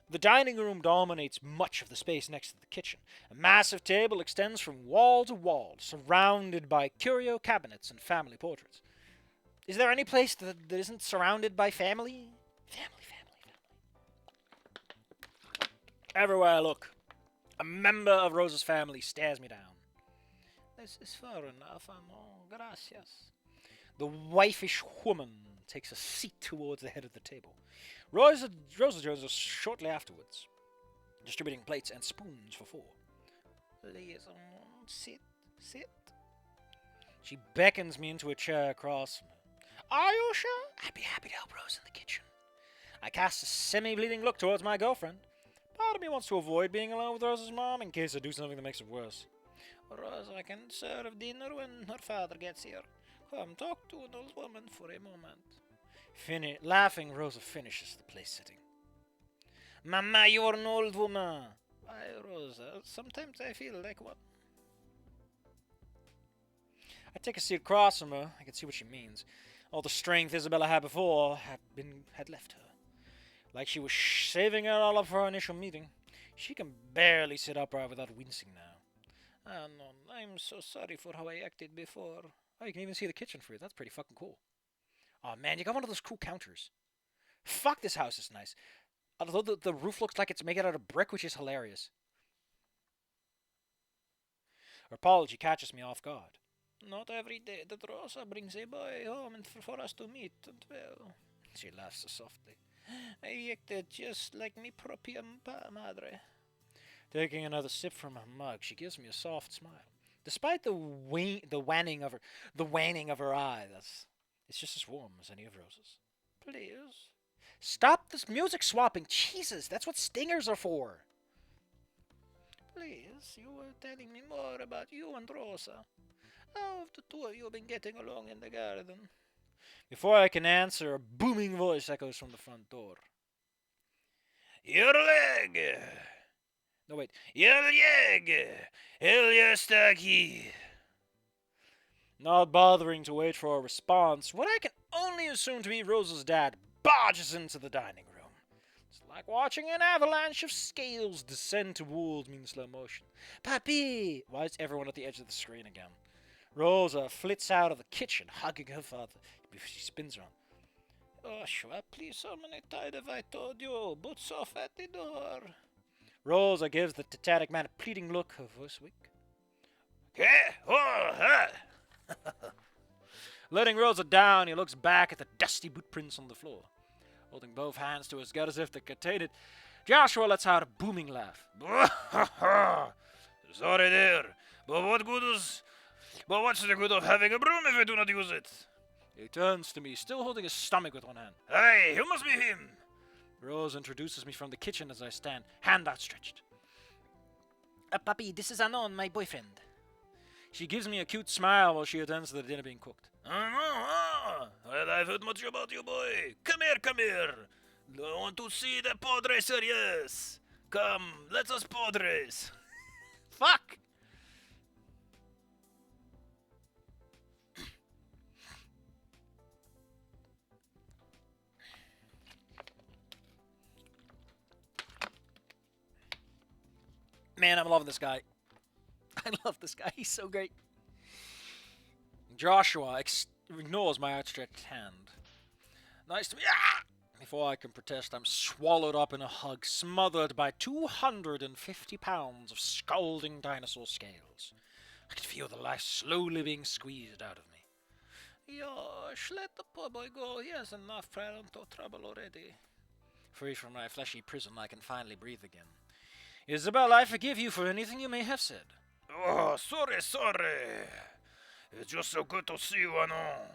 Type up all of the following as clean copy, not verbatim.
The dining room dominates much of the space next to the kitchen. A massive table extends from wall to wall, surrounded by curio cabinets and family portraits. Is there any place that isn't surrounded by family? Family, family, family. Everywhere I look, a member of Rosa's family stares me down. This is far enough, no, gracias. The waifish woman takes a seat towards the head of the table. Rosa joins us shortly afterwards, distributing plates and spoons for four. Please, sit, sit. She beckons me into a chair across from her. Are you sure? I'd be happy to help Rosa in the kitchen. I cast a semi-bleeding look towards my girlfriend. Part of me wants to avoid being alone with Rosa's mom in case I do something that makes it worse. Rosa can serve dinner when her father gets here. Come talk to an old woman for a moment. Laughing, Rosa finishes the place sitting. Mama, you're an old woman. Why, Rosa, sometimes I feel like one. I take a seat across from her. I can see what she means. All the strength Isabella had before had left her. Like she was saving it all up for our initial meeting. She can barely sit upright without wincing now. Oh, no, I'm so sorry for how I acted before. Oh, you can even see the kitchen for you. That's pretty fucking cool. Oh, man, you got one of those cool counters. Fuck, this house is nice. Although the roof looks like it's made out of brick, which is hilarious. Her apology catches me off guard. Not every day that Rosa brings a boy home and for us to meet, and well... She laughs so softly. I acted just like me propia madre. Taking another sip from her mug, she gives me a soft smile. Despite the waning of her eye, it's just as warm as any of Rosa's. Please. Stop this music swapping. Jesus, that's what stingers are for. Please, you were telling me more about you and Rosa. How have the two of you been getting along in the garden? Before I can answer, a booming voice echoes from the front door. Your leg! No, wait. Your leg! Ilya está aquí! Not bothering to wait for a response, what I can only assume to be Rosa's dad barges into the dining room. It's like watching an avalanche of scales descend towards me in slow motion. Papi! Why is everyone at the edge of the screen again? Rosa flits out of the kitchen, hugging her father, before she spins around. Joshua, please, how many times have I told you? Boots off at the door. Rosa gives the titanic man a pleading look, her voice weak. Okay, Letting Rosa down, he looks back at the dusty boot prints on the floor. Holding both hands to his gut as if to contain it, Joshua lets out a booming laugh. Sorry there, but what's the good of having a broom if I do not use it? He turns to me, still holding his stomach with one hand. Hey, you must be him! Rose introduces me from the kitchen as I stand, hand outstretched. Papi, this is Anon, my boyfriend. She gives me a cute smile while she attends to the dinner being cooked. Well, I've heard much about you, boy. Come here. I want to see the Padre Serious. Come, let us Padres. Fuck! Man, I'm loving this guy. I love this guy. He's so great. Joshua ignores my outstretched hand. Nice to meet you. Before I can protest, I'm swallowed up in a hug, smothered by 250 pounds of scalding dinosaur scales. I can feel the life slowly being squeezed out of me. Yosh, let the poor boy go. He has enough parental trouble already. Free from my fleshy prison, I can finally breathe again. Isabel, I forgive you for anything you may have said. Oh, sorry. It's just so good to see you, Anon.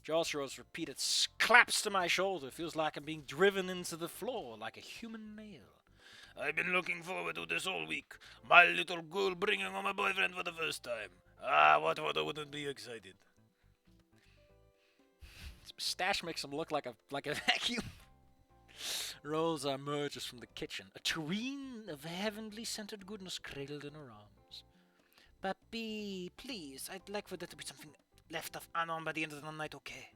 Joshua's repeated claps to my shoulder feels like I'm being driven into the floor like a human nail. I've been looking forward to this all week. My little girl bringing home a boyfriend for the first time. What wouldn't be excited? His mustache makes him look like a vacuum. Rosa emerges from the kitchen, a tureen of heavenly scented goodness cradled in her arms. Papi, please, I'd like for there to be something left of Anon by the end of the night, okay?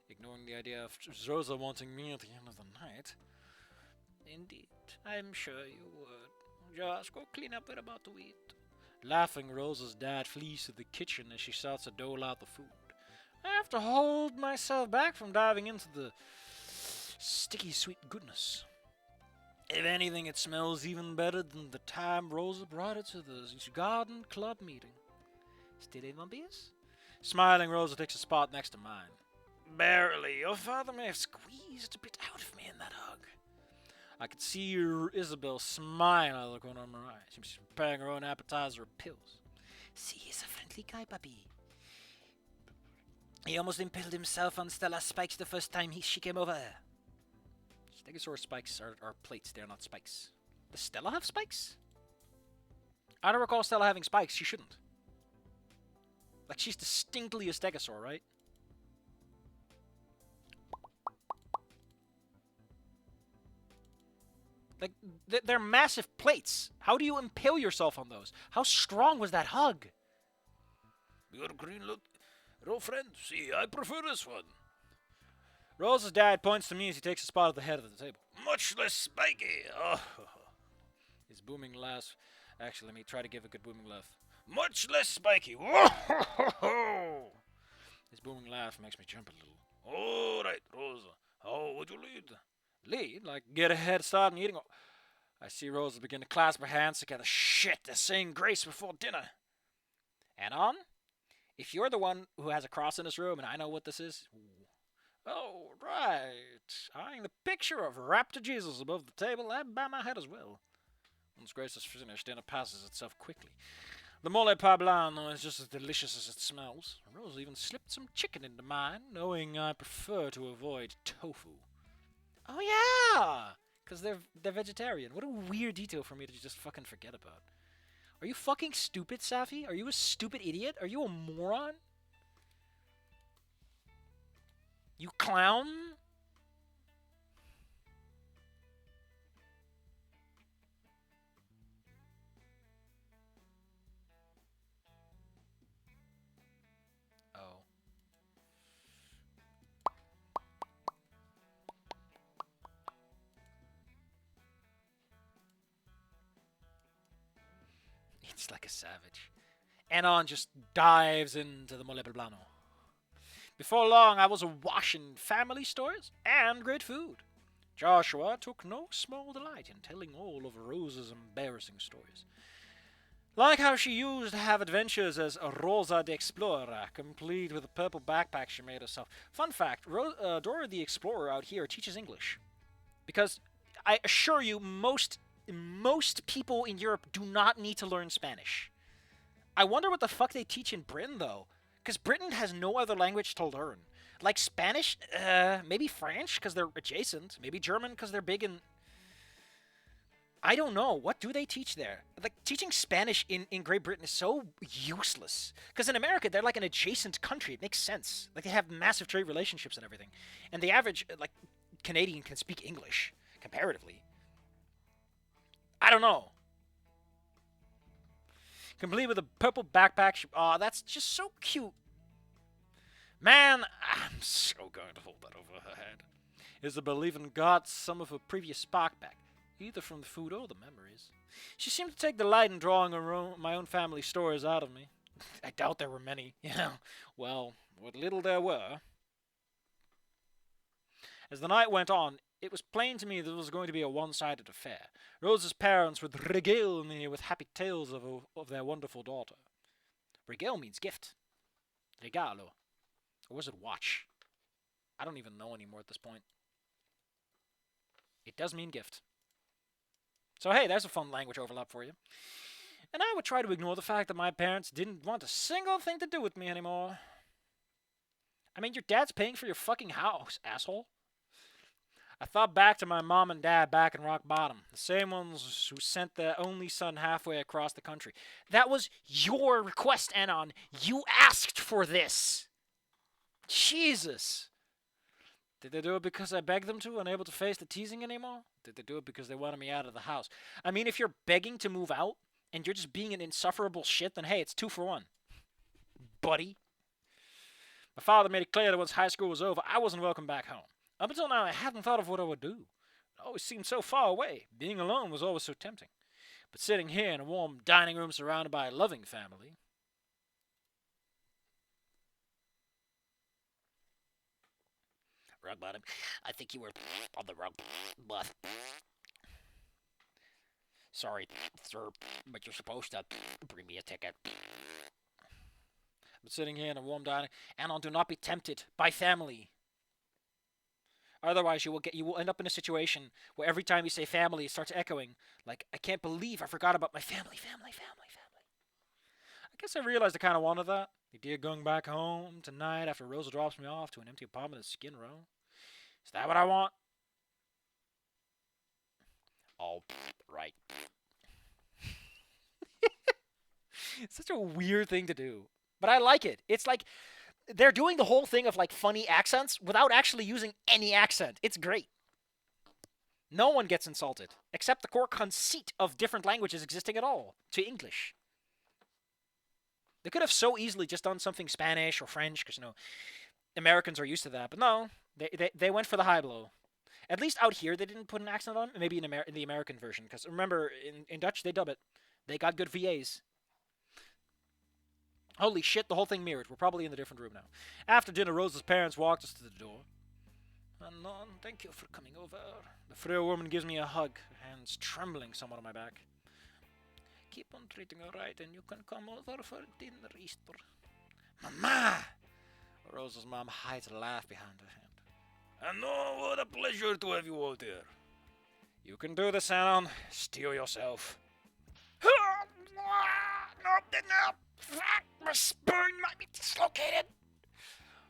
Ignoring the idea of Rosa wanting me at the end of the night. Indeed, I'm sure you would. Just go clean up what about to eat. Laughing, Rosa's dad flees to the kitchen as she starts to dole out the food. I have to hold myself back from diving into the sticky sweet goodness. If anything, it smells even better than the time Rosa brought it to the garden club meeting. Still in vampires? Smiling, Rosa takes a spot next to mine. Barely. Your father may have squeezed a bit out of me in that hug. I could see Isabel smile out of the corner of her eye. She's preparing her own appetizer of pills. See, he's a friendly guy, puppy. He almost impaled himself on Stella's spikes the first time she came over. Stegosaurus spikes are plates, they're not spikes. Does Stella have spikes? I don't recall Stella having spikes, she shouldn't. Like, she's distinctly a stegosaur, right? Like, they're massive plates. How do you impale yourself on those? How strong was that hug? Your green little friend, see, I prefer this one. Rosa's dad points to me as he takes a spot at the head of the table. Much less spiky. Oh. His booming laugh. Actually, let me try to give a good booming laugh. Much less spiky. His booming laugh makes me jump a little. All right, Rosa. How would you lead? Lead? Like get a head start in eating? I see Rosa begin to clasp her hands together. Shit, they're saying grace before dinner. Anon, if you're the one who has a cross in this room and I know what this is... Oh, right. Eyeing the picture of Raptor Jesus above the table, I bow my head as well. Once grace is finished, dinner passes itself quickly. The mole poblano is just as delicious as it smells. Rosa even slipped some chicken into mine, knowing I prefer to avoid tofu. Oh yeah! Because they're vegetarian. What a weird detail for me to just fucking forget about. Are you fucking stupid, Safi? Are you a stupid idiot? Are you a moron? You clown? Oh. It's like a savage. Anon just dives into the mole poblano. Before long, I was awash in family stories and great food. Joshua took no small delight in telling all of Rosa's embarrassing stories. Like how she used to have adventures as Rosa the Explorer, complete with a purple backpack she made herself. Fun fact, Dora the Explorer out here teaches English. Because I assure you, most people in Europe do not need to learn Spanish. I wonder what the fuck they teach in Britain, though. Because Britain has no other language to learn. Like Spanish, maybe French, because they're adjacent. Maybe German, because they're big in... I don't know. What do they teach there? Like, teaching Spanish in Great Britain is so useless. Because in America, they're like an adjacent country. It makes sense. Like, they have massive trade relationships and everything. And the average, like, Canadian can speak English, comparatively. I don't know. Complete with a purple backpack. Aw, that's just so cute. Man, I'm so going to hold that over her head. Isabel even got some of her previous spark back, either from the food or the memories. She seemed to take delight in drawing my own family stories out of me. I doubt there were many. Yeah, well, what little there were. As the night went on, it was plain to me that it was going to be a one-sided affair. Rosa's parents would regale me with happy tales of their wonderful daughter. Regale means gift. Regalo. Or was it watch? I don't even know anymore at this point. It does mean gift. So hey, there's a fun language overlap for you. And I would try to ignore the fact that my parents didn't want a single thing to do with me anymore. I mean, your dad's paying for your fucking house, asshole. I thought back to my mom and dad back in rock bottom. The same ones who sent their only son halfway across the country. That was your request, Anon. You asked for this. Jesus. Did they do it because I begged them to, unable to face the teasing anymore? Did they do it because they wanted me out of the house? I mean, if you're begging to move out, and you're just being an insufferable shit, then hey, it's 2 for 1. Buddy. My father made it clear that once high school was over, I wasn't welcome back home. Up until now, I hadn't thought of what I would do. always seemed so far away. Being alone was always so tempting. But sitting here in a warm dining room surrounded by a loving family. Rug bottom. I think you were on the wrong bus. Sorry, sir, but you're supposed to bring me a ticket. But sitting here in a warm dining, Anon, do not be tempted by family. Otherwise, you will end up in a situation where every time you say family, it starts echoing like, I can't believe I forgot about my family. I guess I realized I kind of wanted that. The idea of going back home tonight after Rosa drops me off to an empty apartment in Skid Row. Is that what I want? Oh, right. It's such a weird thing to do. But I like it. It's like they're doing the whole thing of like funny accents without actually using any accent. It's great. No one gets insulted, except the core conceit of different languages existing at all, to English. They could have so easily just done something Spanish or French, because, Americans are used to that. But no, they went for the high blow. At least out here, they didn't put an accent on. Maybe in the American version, because remember, in Dutch, they dub it. They got good VAs. Holy shit, the whole thing mirrored. We're probably in a different room now. After dinner, Rosa's parents walked us to the door. Anon, thank you for coming over. The frail woman gives me a hug, her hands trembling somewhat on my back. Keep on treating her right, and you can come over for dinner, Easter. Mama! Rosa's mom hides a laugh behind her hand. Anon, what a pleasure to have you out here. You can do this, Anon. Steal yourself. No. Fuck, my spine might be dislocated.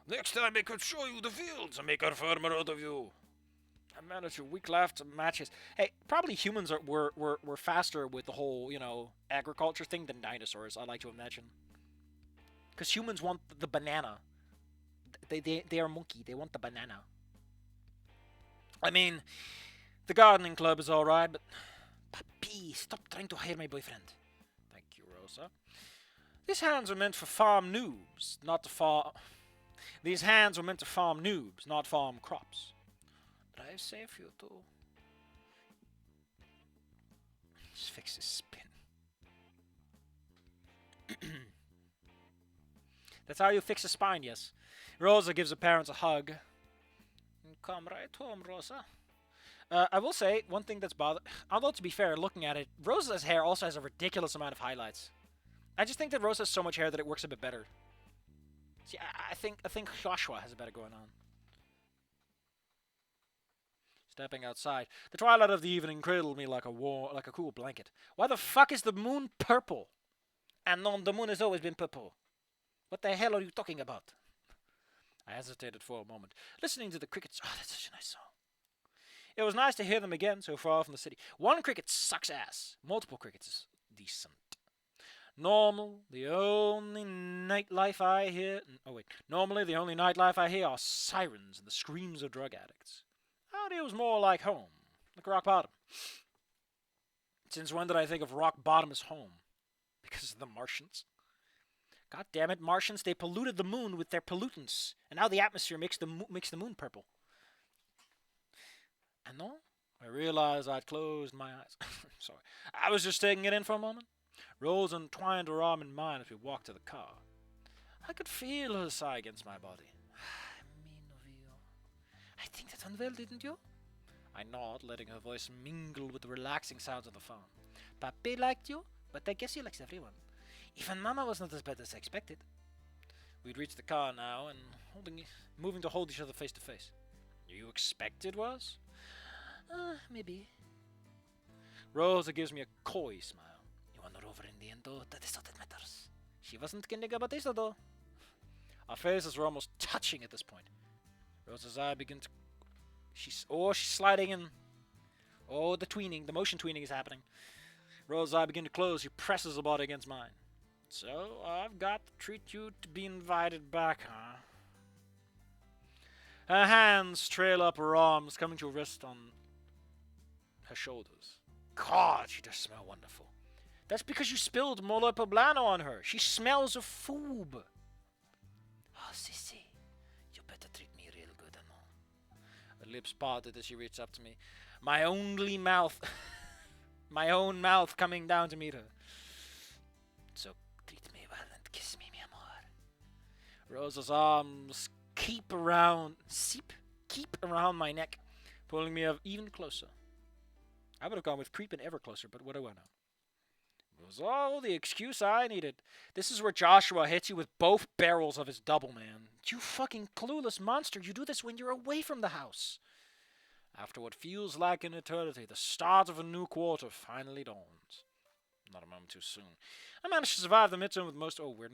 Next time I could show you the fields and make a farmer out of you. I managed your weak laugh to match his. Hey, probably humans were faster with the whole, agriculture thing than dinosaurs, I like to imagine. Because humans want the banana. They are monkey. They want the banana. I mean, the gardening club is alright, but... Papi, stop trying to hire my boyfriend. Thank you, Rosa. These hands are meant for farm noobs, not to farm... These hands were meant to farm noobs, not farm crops. But I saved you too. Just fix his spin. That's how you fix a spine, yes. Rosa gives her parents a hug. Come right home, Rosa. I will say, one thing that's bothered... Although, to be fair, looking at it, Rosa's hair also has a ridiculous amount of highlights. I just think that Rosa has so much hair that it works a bit better. See, I think Joshua has a better going on. Stepping outside, the twilight of the evening cradled me like a cool blanket. Why the fuck is the moon purple? And no, the moon has always been purple. What the hell are you talking about? I hesitated for a moment, listening to the crickets. Oh, that's such a nice song. It was nice to hear them again so far from the city. One cricket sucks ass. Multiple crickets is decent. Normally, the only nightlife I hear are sirens and the screams of drug addicts. Out here was more like home, like rock bottom. Since when did I think of rock bottom as home? Because of the Martians? God damn it, Martians, they polluted the moon with their pollutants, and now the atmosphere makes the moon purple. And no, I realized I'd closed my eyes. Sorry. I was just taking it in for a moment. Rosa entwined her arm in mine as we walked to the car. I could feel her sigh against my body. Mean of you. I think that went well, didn't you? I nodded, letting her voice mingle with the relaxing sounds of the phone. Papi liked you, but I guess he likes everyone. Even Mama was not as bad as I expected. We'd reached the car now and moving to hold each other face to face. You expected was? Maybe. Rosa gives me a coy smile. You won her over in the end, though. That is all that matters. She wasn't kidding about this, though. Our faces were almost touching at this point. Rosa's eye began to... She's sliding in. Oh, the motion tweening is happening. Rosa's eye began to close. She presses her body against mine. So, I've got to treat you to be invited back, huh? Her hands trail up her arms, coming to rest on her shoulders. God, she does smell wonderful. That's because you spilled mole poblano on her. She smells of foob. Oh, Sissy, you better treat me real good and all. Her lips parted as she reached up to me. My only mouth. My own mouth coming down to meet her. So treat me well and kiss me, mi amor. Rosa's arms keep around my neck, pulling me even closer. I would have gone with creeping ever closer, but what do I know? It was all the excuse I needed. This is where Joshua hits you with both barrels of his double, man. You fucking clueless monster. You do this when you're away from the house. After what feels like an eternity, the start of a new quarter finally dawns. Not a moment too soon. I managed to survive the midterm with most... Oh, weird.